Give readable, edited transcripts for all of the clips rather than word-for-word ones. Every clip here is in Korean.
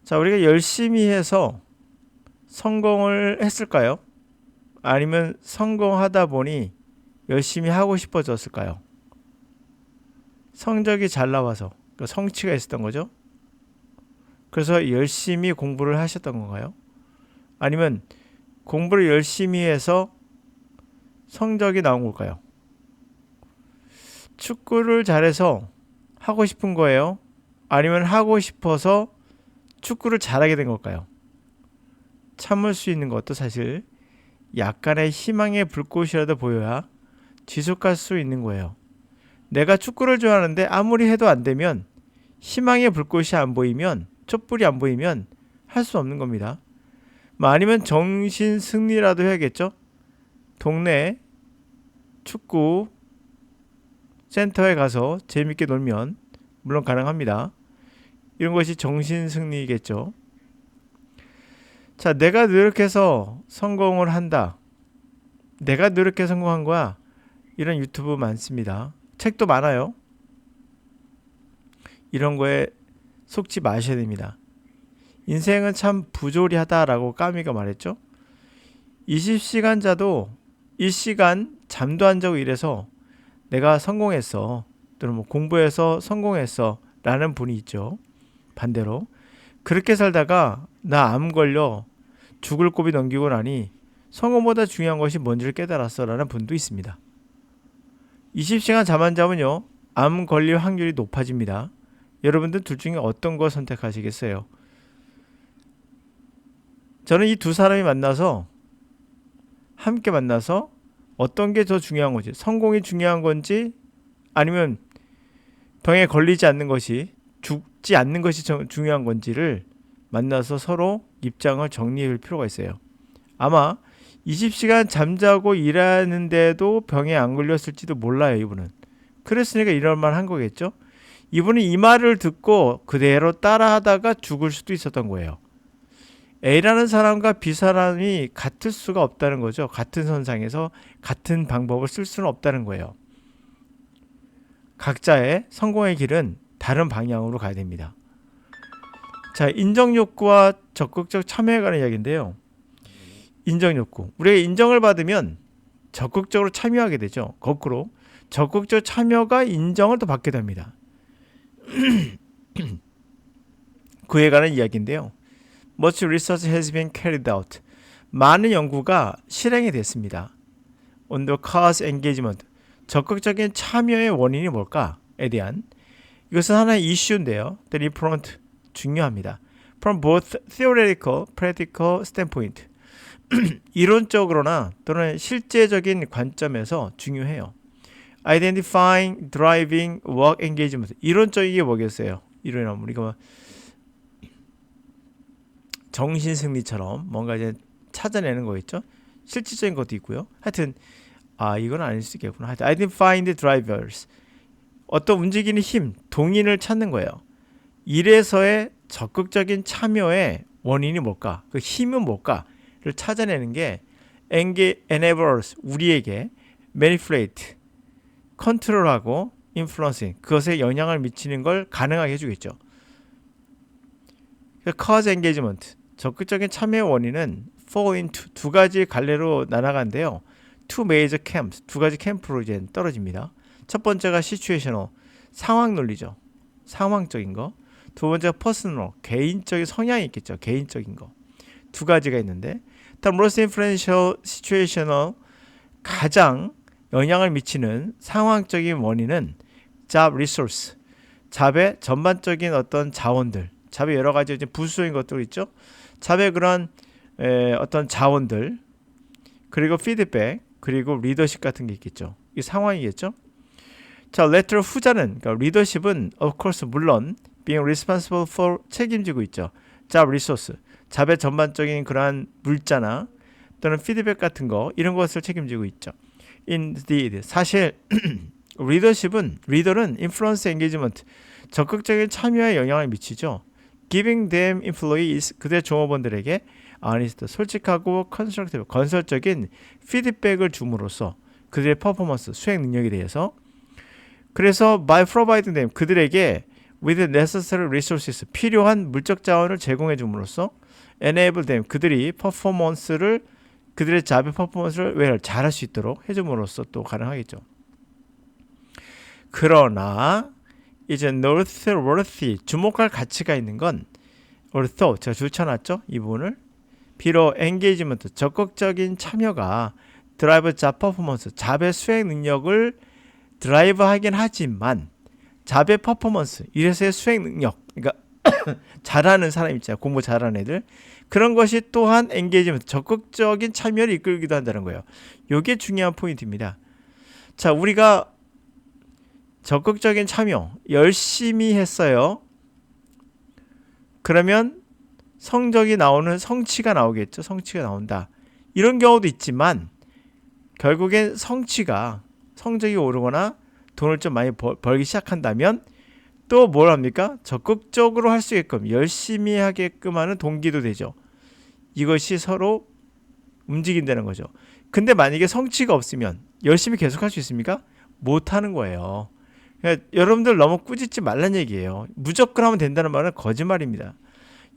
자, 우리가 열심히 해서 성공을 했을까요? 아니면 성공하다 보니 열심히 하고 싶어졌을까요? 성적이 잘 나와서 성취가 있었던 거죠. 그래서 열심히 공부를 하셨던 건가요? 아니면 공부를 열심히 해서 성적이 나온 걸까요? 축구를 잘해서 하고 싶은 거예요? 아니면 하고 싶어서 축구를 잘하게 된 걸까요? 참을 수 있는 것도 사실 약간의 희망의 불꽃이라도 보여야 지속할 수 있는 거예요. 내가 축구를 좋아하는데 아무리 해도 안 되면, 희망의 불꽃이 안 보이면, 촛불이 안 보이면 할 수 없는 겁니다. 아니면 정신 승리라도 해야겠죠? 동네 축구 센터에 가서 재밌게 놀면 물론 가능합니다. 이런 것이 정신 승리겠죠. 자, 내가 노력해서 성공을 한다. 내가 노력해 성공한 거야. 이런 유튜브 많습니다. 책도 많아요. 이런 거에 속지 마셔야 됩니다. 인생은 참 부조리하다라고 까미가 말했죠. 20시간 자도 1시간 잠도 안 자고 이래서 내가 성공했어, 또는 뭐 공부해서 성공했어 라는 분이 있죠. 반대로 그렇게 살다가 나 암 걸려 죽을 고비 넘기고 나니 성공보다 중요한 것이 뭔지를 깨달았어 라는 분도 있습니다. 20시간 잠 안 자면요, 암 걸릴 확률이 높아집니다. 여러분들 둘 중에 어떤 걸 선택하시겠어요? 저는 이 두 사람이 함께 만나서 어떤 게 더 중요한 건지, 성공이 중요한 건지 아니면 병에 걸리지 않는 것이, 죽지 않는 것이 중요한 건지를 만나서 서로 입장을 정리해 볼 필요가 있어요. 아마 20시간 잠자고 일하는데도 병에 안 걸렸을지도 몰라요, 이분은. 그랬으니까 이럴 만한 거겠죠. 이분은 이 말을 듣고 그대로 따라하다가 죽을 수도 있었던 거예요. A라는 사람과 B 사람이 같을 수가 없다는 거죠. 같은 선상에서 같은 방법을 쓸 수는 없다는 거예요. 각자의 성공의 길은 다른 방향으로 가야 됩니다. 자, 인정욕구와 적극적 참여에 관한 이야기인데요. 인정욕구. 우리가 인정을 받으면 적극적으로 참여하게 되죠. 거꾸로 적극적 참여가 인정을 또 받게 됩니다. 그에 관한 이야기인데요. Much research has been carried out. 많은 연구가 실행이 됐습니다. On the cause engagement. 적극적인 참여의 원인이 뭘까에 대한, 이것은 하나의 이슈인데요. The important, 중요합니다. From both theoretical, practical standpoint. 이론적으로나 또는 실제적인 관점에서 중요해요. Identifying, driving, work engagement. 이론적인 게 뭐겠어요? 이론이라면 우리가 정신승리처럼 뭔가 이제 찾아내는 거겠죠. 실질적인 것도 있고요. 하여튼 이건 아닐 수 있겠구나. 하여튼 identifying the drivers. 어떤 움직이는 힘, 동인을 찾는 거예요. 이래서의 적극적인 참여의 원인이 뭘까? 그 힘은 뭘까?를 찾아내는 게 enablers, 우리에게 manipulate, 컨트롤하고 influencing, 그것에 영향을 미치는 걸 가능하게 해주겠죠. cause engagement, 적극적인 참여의 원인은 fall into, 두 가지 갈래로 나눠간대요. two major camps, 두 가지 캠프로 이제 떨어집니다. 첫 번째가 situational, 상황 논리죠. 상황적인 거. 두 번째가 personal, 개인적인 성향이 있겠죠. 개인적인 거. 두 가지가 있는데, 다음 most influential situational, 가장 영향을 미치는 상황적인 원인은 job resource, 잡의 전반적인 어떤 자원들, 잡의 여러 가지 이제 부수적인 것들 있죠. 잡의 그런 어떤 자원들, 그리고 피드백, 그리고 리더십 같은 게 있겠죠. 이 상황이겠죠. 자, latter 후자는, 그러니까 리더십은 of course 물론 being responsible for, 책임지고 있죠. job resource, 잡의 전반적인 그러한 물자나 또는 피드백 같은 거, 이런 것을 책임지고 있죠. Indeed, 사실 리더는 influence engagement, 적극적인 참여에 영향을 미치죠. Giving them employees, 그들의 종업원들에게 honest, 솔직하고 constructive, 건설적인 피드백을 줌으로써 그들의 퍼포먼스, 수행 능력에 대해서, 그래서 by providing them, 그들에게 with necessary resources 필요한 물적 자원을 제공해 줌으로써 enable them 그들이 퍼포먼스를 그들의 잡의 퍼포먼스를 왜 잘할 수 있도록 해줌으로써 또 가능하겠죠. 그러나 이제 noteworthy 주목할 가치가 있는 건 although 제가 줄쳐놨죠 이 부분을 비록 engagement 적극적인 참여가 드라이브 잡 퍼포먼스 잡의 수행 능력을 드라이브 하긴 하지만 잡의 퍼포먼스 이래서의 수행 능력 그러니까 잘하는 사람 있잖아요 공부 잘하는 애들 그런 것이 또한 엔게이지먼트 적극적인 참여를 이끌기도 한다는 거예요. 이게 중요한 포인트입니다. 자 우리가 적극적인 참여 열심히 했어요. 그러면 성적이 나오는 성취가 나오겠죠. 성취가 나온다. 이런 경우도 있지만 결국엔 성적이 오르거나 돈을 좀 많이 벌기 시작한다면 또 뭘 합니까? 적극적으로 할 수 있게끔 열심히 하게끔 하는 동기도 되죠. 이것이 서로 움직인다는 거죠. 근데 만약에 성취가 없으면 열심히 계속 할 수 있습니까? 못하는 거예요. 그러니까 여러분들 너무 꾸짖지 말란 얘기예요. 무조건 하면 된다는 말은 거짓말입니다.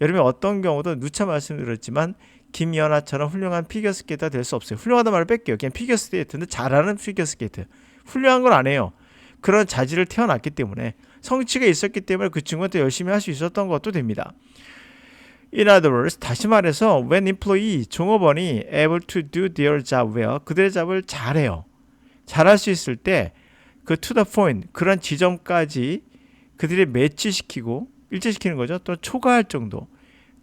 여러분이 어떤 경우도 누차 말씀드렸지만 김연아처럼 훌륭한 피겨스케이터가 될 수 없어요. 훌륭하다는 말을 뺄게요. 그냥 피겨스케이터인데 잘하는 피겨스케이터. 훌륭한 건 안 해요. 그런 자질을 태어났기 때문에 성취가 있었기 때문에 그 친구가 또 열심히 할 수 있었던 것도 됩니다. In other words, 다시 말해서 when employee, 종업원이 able to do their job well, 그들의 잡을 잘해요. 잘할 수 있을 때 그 to the point, 그런 지점까지 그들이 매치시키고 일치시키는 거죠. 또 초과할 정도.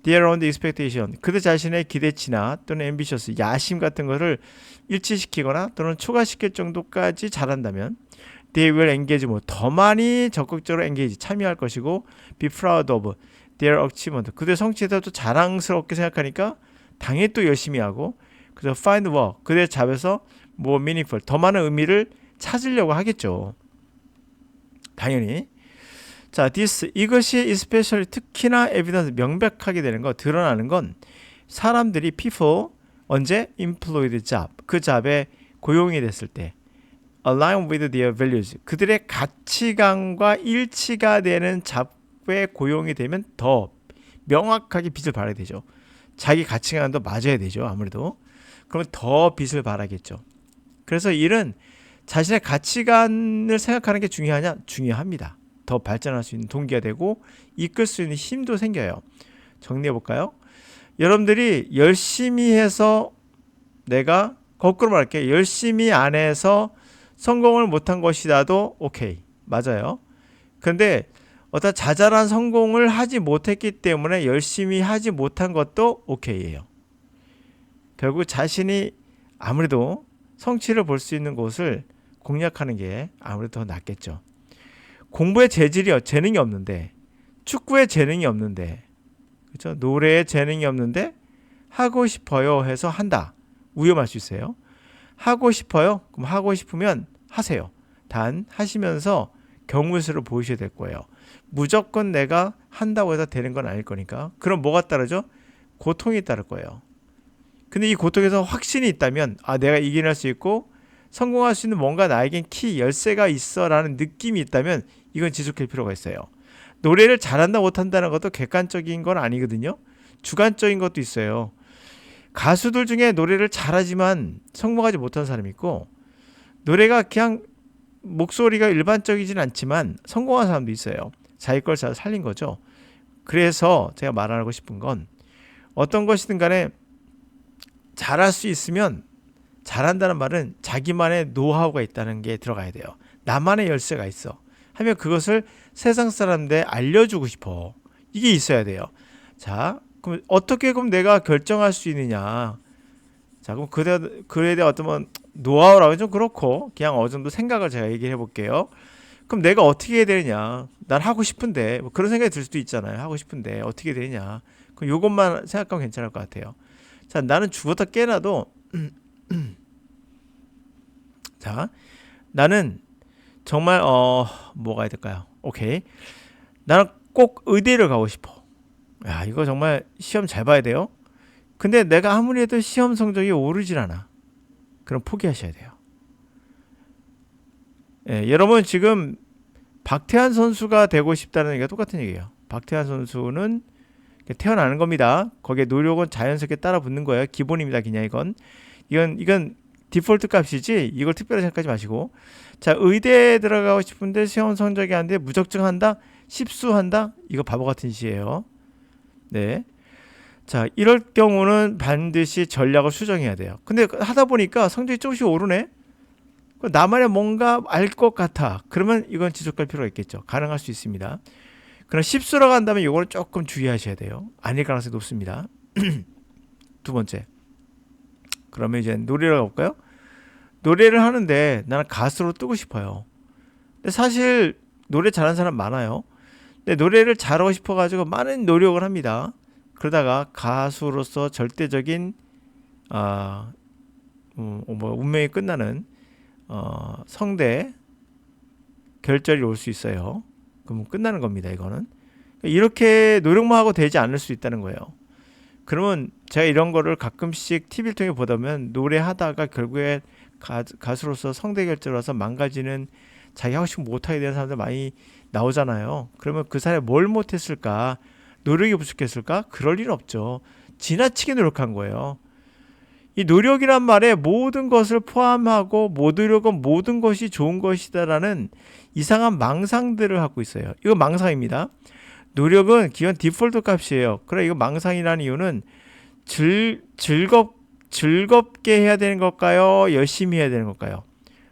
Their own expectation, 그들 자신의 기대치나 또는 ambitious, 야심 같은 것을 일치시키거나 또는 초과시킬 정도까지 잘한다면 they will engage more, 더 많이 적극적으로 engage, 참여할 것이고 be proud of their achievement, 그들의 성취에 대해서 또 자랑스럽게 생각하니까 당연히 또 열심히 하고 그래서 find work, 그들의 잡에서 more meaningful, 더 많은 의미를 찾으려고 하겠죠. 당연히. 자, 이것이 especially 특히나 evidence 명백하게 되는 거, 드러나는 건 사람들이 people 언제 employed job, 그 잡에 고용이 됐을 때 align with their values, 그들의 가치관과 일치가 되는 잡에 고용이 되면 더 명확하게 빛을 발하게 되죠. 자기 가치관도 맞아야 되죠. 아무래도. 그러면 더 빛을 발하겠죠. 그래서 일은 자신의 가치관을 생각하는 게 중요하냐? 중요합니다. 더 발전할 수 있는 동기가 되고 이끌 수 있는 힘도 생겨요. 정리해 볼까요? 여러분들이 열심히 해서 내가 거꾸로 말할게요. 열심히 안 해서 성공을 못한 것이라도 오케이. 맞아요. 그런데 어떤 자잘한 성공을 하지 못했기 때문에 열심히 하지 못한 것도 오케이예요. 결국 자신이 아무래도 성취를 볼 수 있는 곳을 공략하는 게 아무래도 더 낫겠죠. 공부에 재능이 없는데, 축구에 재능이 없는데, 그렇죠? 노래에 재능이 없는데 하고 싶어요 해서 한다. 위험할 수 있어요. 하고 싶어요? 그럼 하고 싶으면 하세요. 단 하시면서 경물수를 보이셔야 될 거예요. 무조건 내가 한다고 해서 되는 건 아닐 거니까. 그럼 뭐가 따르죠? 고통이 따를 거예요. 근데 이 고통에서 확신이 있다면 내가 이겨낼 수 있고 성공할 수 있는 뭔가 나에겐 키 열쇠가 있어 라는 느낌이 있다면 이건 지속할 필요가 있어요. 노래를 잘한다 못한다는 것도 객관적인 건 아니거든요. 주관적인 것도 있어요. 가수들 중에 노래를 잘하지만 성공하지 못한 사람이 있고 노래가 그냥 목소리가 일반적이진 않지만 성공한 사람도 있어요. 자기 걸 잘 살린 거죠. 그래서 제가 말하고 싶은 건 어떤 것이든 간에 잘할 수 있으면 잘한다는 말은 자기만의 노하우가 있다는 게 들어가야 돼요. 나만의 열쇠가 있어 하면 그것을 세상 사람들에 알려주고 싶어. 이게 있어야 돼요. 자, 그럼 어떻게 그럼 내가 결정할 수 있느냐? 자, 그럼 그에 대한 어떤 노하우라고 좀 그렇고 그냥 어느 정도 생각을 제가 얘기해 볼게요. 그럼 내가 어떻게 해야 되느냐? 난 하고 싶은데 뭐 그런 생각이 들 수도 있잖아요. 하고 싶은데 어떻게 되느냐? 그럼 이것만 생각하면 괜찮을 것 같아요. 자, 나는 죽었다 깨나도 자, 나는 정말 뭐가 해야 될까요? 오케이. 나는 꼭 의대를 가고 싶어. 야, 이거 정말 시험 잘 봐야 돼요. 근데 내가 아무리 해도 시험 성적이 오르질 않아. 그럼 포기하셔야 돼요. 예, 여러분 지금 박태환 선수가 되고 싶다는 얘기가 똑같은 얘기예요. 박태환 선수는 태어나는 겁니다. 거기에 노력은 자연스럽게 따라 붙는 거예요. 기본입니다. 그냥 이건 디폴트 값이지 이걸 특별히 생각하지 마시고. 자, 의대에 들어가고 싶은데 시험 성적이 안 돼. 무적증 한다? 십수한다? 이거 바보 같은 짓이에요. 네. 자, 이럴 경우는 반드시 전략을 수정해야 돼요. 근데 하다 보니까 성적이 조금씩 오르네? 나만의 뭔가 알 것 같아. 그러면 이건 지속할 필요가 있겠죠. 가능할 수 있습니다. 그럼 십수라고 한다면 이거를 조금 주의하셔야 돼요. 아닐 가능성이 높습니다. 두 번째. 그러면 이제 노래를 가볼까요? 노래를 하는데 나는 가수로 뜨고 싶어요. 근데 사실 노래 잘하는 사람 많아요. 근데 노래를 잘하고 싶어가지고 많은 노력을 합니다. 그러다가 가수로서 절대적인 운명이 끝나는 성대 결절이 올 수 있어요. 그럼 끝나는 겁니다. 이거는 이렇게 노력만 하고 되지 않을 수 있다는 거예요. 그러면 제가 이런 거를 가끔씩 TV를 통해 보다 보면 노래하다가 결국에 가수로서 성대 결절 와서 망가지는 자기 하고 싶은 못하게 되는 사람들 많이 나오잖아요. 그러면 그 사람이 뭘 못했을까? 노력이 부족했을까? 그럴 일 없죠. 지나치게 노력한 거예요. 이 노력이란 말에 모든 것을 포함하고 노력은 모든 것이 좋은 것이다라는 이상한 망상들을 갖고 있어요. 이거 망상입니다. 노력은 기본 디폴트 값이에요. 그래, 이거 망상이라는 이유는 즐겁게 해야 되는 걸까요? 열심히 해야 되는 걸까요?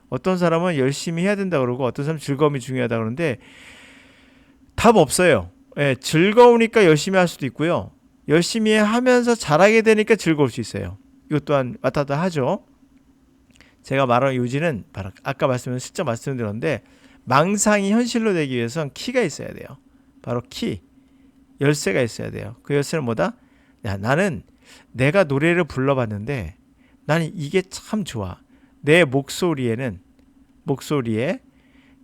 어떤 사람은 열심히 해야 된다 그러고 어떤 사람은 즐거움이 중요하다 그러는데 답 없어요. 예, 즐거우니까 열심히 할 수도 있고요. 열심히 하면서 잘하게 되니까 즐거울 수 있어요. 이것 또한 왔다 갔다 하죠. 제가 말한 요지는 바로 아까 슬쩍 말씀드렸는데 망상이 현실로 되기 위해서는 키가 있어야 돼요. 바로 키, 열쇠가 있어야 돼요. 그 열쇠는 뭐다? 야, 나는 내가 노래를 불러봤는데 나는 이게 참 좋아. 내 목소리에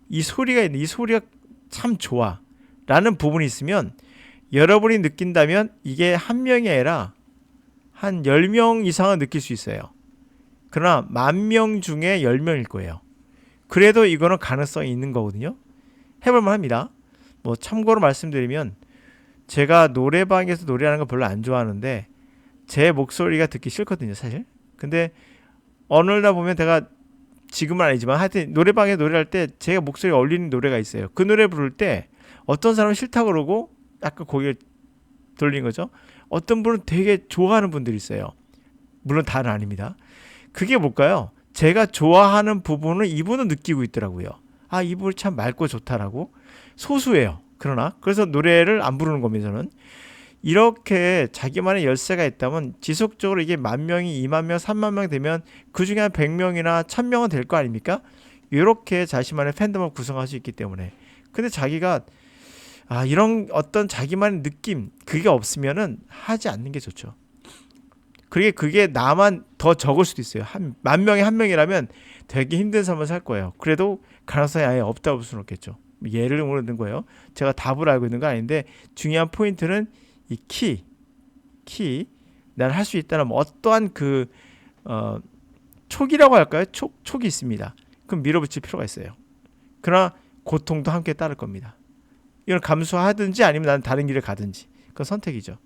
이 소리가 있는 이 소리가 참 좋아 라는 부분이 있으면 여러분이 느낀다면 이게 한 명이 아니라 한 10명 이상은 느낄 수 있어요. 그러나 10,000명 중에 10명일 거예요. 그래도 이거는 가능성이 있는 거거든요. 해볼만 합니다. 뭐 참고로 말씀드리면 제가 노래방에서 노래하는 거 별로 안 좋아하는데 제 목소리가 듣기 싫거든요, 사실. 근데 어느 날 보면 제가 지금은 아니지만 하여튼 노래방에 노래할 때 제가 목소리가 어울리는 노래가 있어요. 그 노래 부를 때 어떤 사람은 싫다고 그러고 약간 고개를 돌리는 거죠. 어떤 분은 되게 좋아하는 분들이 있어요. 물론 다는 아닙니다. 그게 뭘까요? 제가 좋아하는 부분을 이분은 느끼고 있더라고요. 아, 이분이 참 맑고 좋다라고. 소수예요. 그러나 그래서 노래를 안 부르는 겁니다. 저는 이렇게 자기만의 열쇠가 있다면 지속적으로 이게 10,000명이 20,000명 30,000명 되면 그 중에 한 100명이나 1000명은 될 거 아닙니까? 이렇게 자신만의 팬덤을 구성할 수 있기 때문에. 근데 자기가 이런 어떤 자기만의 느낌 그게 없으면은 하지 않는 게 좋죠. 그게 나만 더 적을 수도 있어요. 10,000명에 1명이라면 되게 힘든 삶을 살 거예요. 그래도 가능성이 아예 없다고 볼 수는 없겠죠. 예를 들는 거예요. 제가 답을 알고 있는 건 아닌데 중요한 포인트는 이 키, 난 할 수 있다는 어떠한 촉이라고 할까요? 촉이 있습니다. 그럼 밀어붙일 필요가 있어요. 그러나 고통도 함께 따를 겁니다. 이걸 감수하든지 아니면 나는 다른 길을 가든지 그건 선택이죠.